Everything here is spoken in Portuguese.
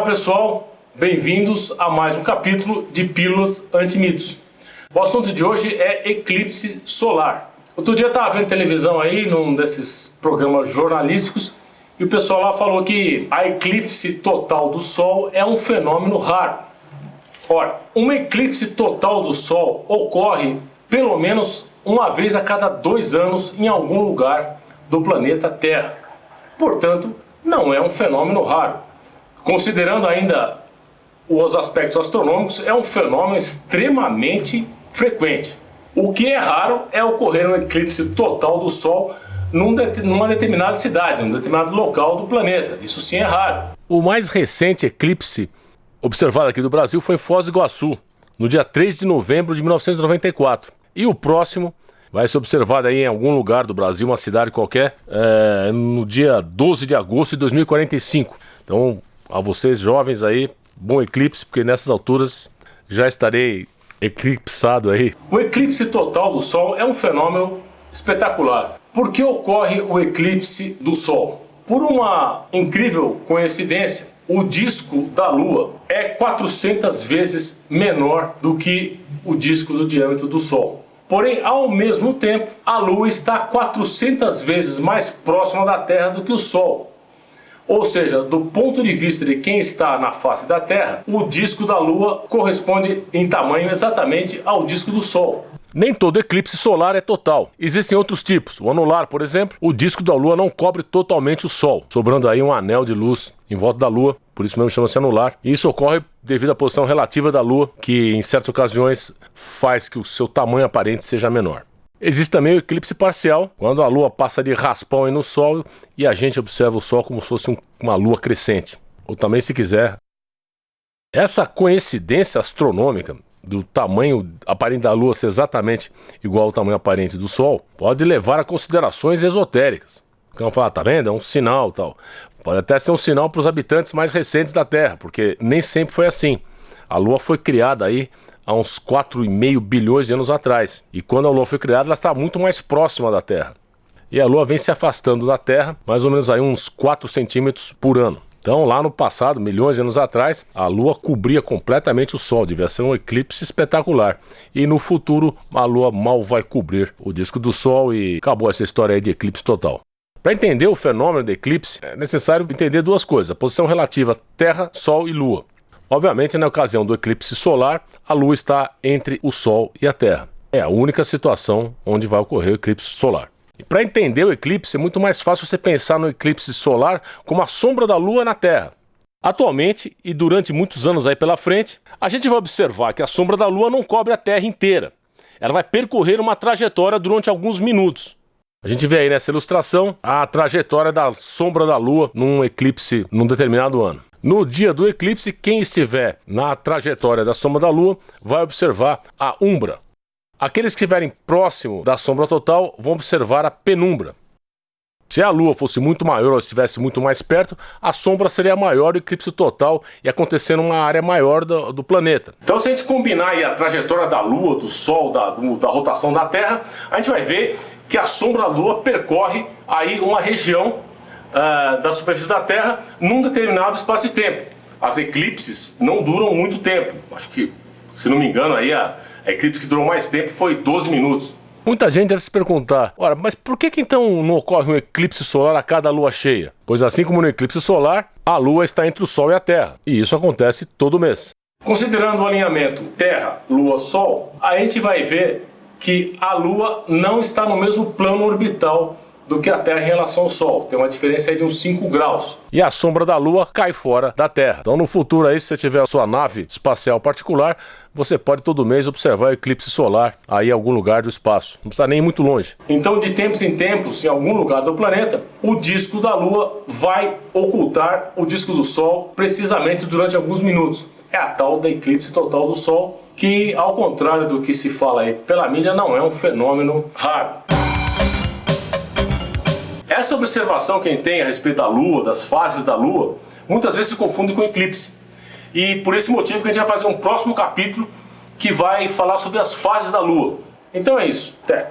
pessoal, bem-vindos a mais um capítulo de Pílulas Antimitos. O assunto de hoje é eclipse solar. Outro dia eu estava vendo televisão aí, num desses programas jornalísticos, e o pessoal lá falou que a eclipse total do Sol é um fenômeno raro. Ora, uma eclipse total do Sol ocorre pelo menos uma vez a cada 2 anos em algum lugar do planeta Terra. Portanto, não é um fenômeno raro. Considerando ainda os aspectos astronômicos, é um fenômeno extremamente frequente. O que é raro é ocorrer um eclipse total do Sol numa determinada cidade, num determinado local do planeta. Isso sim é raro. O mais recente eclipse observado aqui do Brasil foi em Foz do Iguaçu, no dia 3 de novembro de 1994. E o próximo vai ser observado aí em algum lugar do Brasil, uma cidade qualquer, no dia 12 de agosto de 2045. Então, a vocês jovens aí, bom eclipse, porque nessas alturas já estarei eclipsado aí. O eclipse total do Sol é um fenômeno espetacular. Por que ocorre o eclipse do Sol? Por uma incrível coincidência, o disco da Lua é 400 vezes menor do que o disco do diâmetro do Sol. Porém, ao mesmo tempo, a Lua está 400 vezes mais próxima da Terra do que o Sol. Ou seja, do ponto de vista de quem está na face da Terra, o disco da Lua corresponde em tamanho exatamente ao disco do Sol. Nem todo eclipse solar é total. Existem outros tipos. O anular, por exemplo, o disco da Lua não cobre totalmente o Sol, sobrando aí um anel de luz em volta da Lua, por isso mesmo chama-se anular. E isso ocorre devido à posição relativa da Lua, que em certas ocasiões faz que o seu tamanho aparente seja menor. Existe também o eclipse parcial, quando a Lua passa de raspão aí no Sol e a gente observa o Sol como se fosse uma Lua crescente. Ou também, se quiser, essa coincidência astronômica do tamanho aparente da Lua ser exatamente igual ao tamanho aparente do Sol pode levar a considerações esotéricas. Então falar, tá vendo? É um sinal tal. Pode até ser um sinal para os habitantes mais recentes da Terra, porque nem sempre foi assim. A Lua foi criada aí há uns 4,5 bilhões de anos atrás. E quando a Lua foi criada, ela está muito mais próxima da Terra. E a Lua vem se afastando da Terra, mais ou menos aí uns 4 centímetros por ano. Então, lá no passado, milhões de anos atrás, a Lua cobria completamente o Sol. Devia ser um eclipse espetacular. E no futuro, a Lua mal vai cobrir o disco do Sol e acabou essa história aí de eclipse total. Para entender o fenômeno de eclipse, é necessário entender duas coisas: a posição relativa Terra, Sol e Lua. Obviamente, na ocasião do eclipse solar, a Lua está entre o Sol e a Terra. É a única situação onde vai ocorrer o eclipse solar. E para entender o eclipse, é muito mais fácil você pensar no eclipse solar como a sombra da Lua na Terra. Atualmente, e durante muitos anos aí pela frente, a gente vai observar que a sombra da Lua não cobre a Terra inteira. Ela vai percorrer uma trajetória durante alguns minutos. A gente vê aí nessa ilustração a trajetória da sombra da Lua num eclipse num determinado ano. No dia do eclipse, quem estiver na trajetória da sombra da Lua vai observar a umbra. Aqueles que estiverem próximo da sombra total vão observar a penumbra. Se a Lua fosse muito maior ou estivesse muito mais perto, a sombra seria maior do eclipse total e acontecer numa área maior do planeta. Então, se a gente combinar aí a trajetória da Lua, do Sol, da rotação da Terra, a gente vai ver que a sombra da Lua percorre aí uma região da superfície da Terra num determinado espaço de tempo. As eclipses não duram muito tempo. Acho que, se não me engano, aí a eclipse que durou mais tempo foi 12 minutos. Muita gente deve se perguntar, ora, mas por que então não ocorre um eclipse solar a cada lua cheia? Pois assim como no eclipse solar, a Lua está entre o Sol e a Terra. E isso acontece todo mês. Considerando o alinhamento Terra, Lua, Sol, a gente vai ver que a Lua não está no mesmo plano orbital do que a Terra em relação ao Sol. Tem uma diferença aí de uns 5 graus. E a sombra da Lua cai fora da Terra. Então no futuro aí, se você tiver a sua nave espacial particular, você pode todo mês observar o eclipse solar aí em algum lugar do espaço. Não precisa nem ir muito longe. Então, de tempos em tempos, em algum lugar do planeta, o disco da Lua vai ocultar o disco do Sol precisamente durante alguns minutos. É a tal da eclipse total do Sol, que, ao contrário do que se fala aí pela mídia, não é um fenômeno raro. Essa observação que a gente tem a respeito da Lua, das fases da Lua, muitas vezes se confunde com eclipse. E por esse motivo que a gente vai fazer um próximo capítulo que vai falar sobre as fases da Lua. Então é isso. Até!